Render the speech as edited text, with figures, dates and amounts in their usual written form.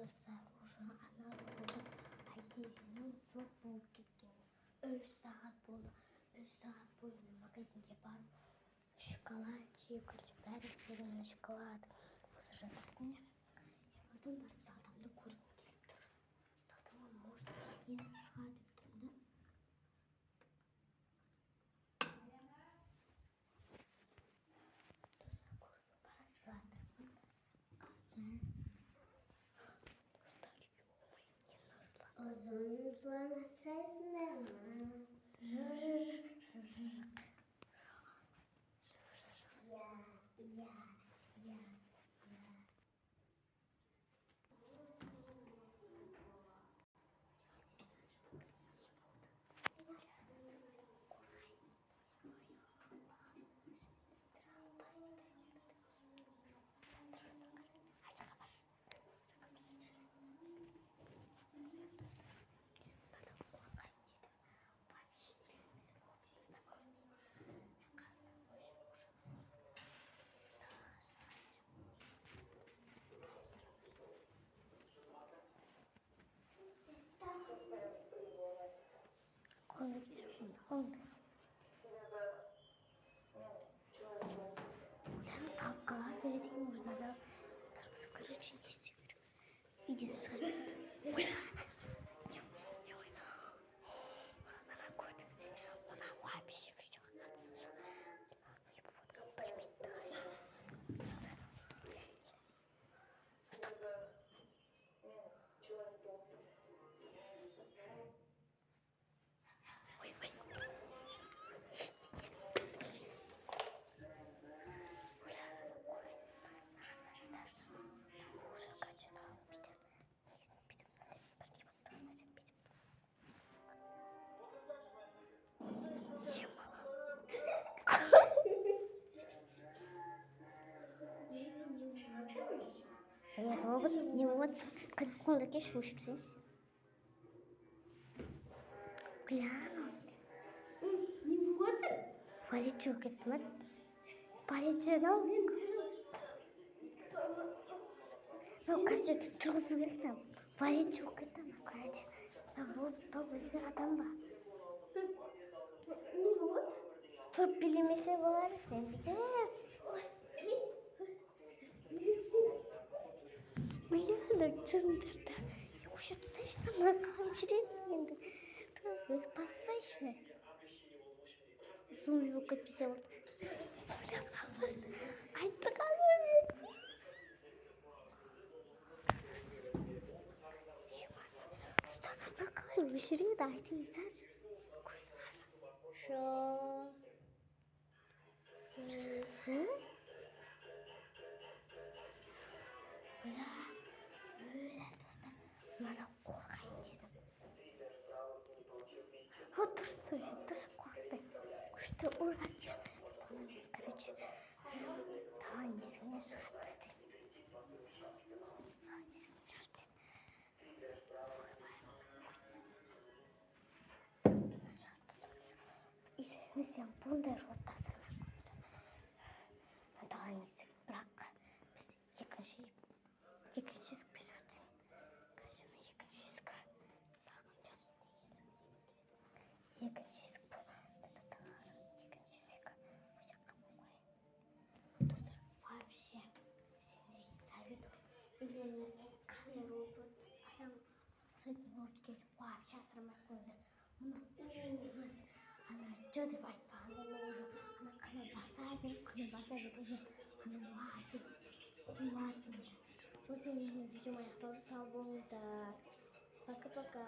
достар, уже ана роботы Айзерінің зор болып кеткені 3 сағат болды. 3 сағат бойы магазинге барып шоколад жеп көрді. Бәрі серімен шоколад осы жатысында. Потом барып Салтанды көргім келіп тұр. Салтанға может келген шығар деп тұрмын да. Uzun sırasında mı? Ya. Талқылар беретін орнада тұрғызып короче не істеу керек. Видео сұрастырды. Ана көрдіңіздер, мына вообще видеоға қатысы жоқ. Не болып отырғанын білмейді. Стоп. Ой. Робот не вот как он такие шушится. Гляну. Не вот. Полечу кетмет. Полечу, да? Ну, короче, тұрғызу керек та. Полечу кетем, короче. Робот па өзі адам ба? Не вот. Тұрып билемесе болар, сен бүйтіп. Миллионер центрда. Вообще, представляешь, там ракам жүреді енді. Тұрып бассайшы. Зум его подписал. Айтты қалай. Қалай өшіреді, айтыңыздаршы. Достар, мынадан қорқайын дедім. Тұрсын, қорқпай. Күшті ұрғаншы. Короче, тағын есігіне шығарып тастаймын. Сен бұндай жауап тастырмай тағын есік, бірақ біз екінші есікпен жатырмын. Екінші есік сағынбен. Екінші есік бұл. Екінші есік бұл жаққа қойын. Достар, вообще сендерге советую. Үйлеріңізде қандай робот адам ұқсайтын робот келсе вообще асырамай қойыңыздар. Мұны ужас. Ана жо деп айтпағанда уже ана қана баса бер уже ана вообще қуатын. Осы менің видеом аяқталды. Сау болыңыздар. Пока-пока.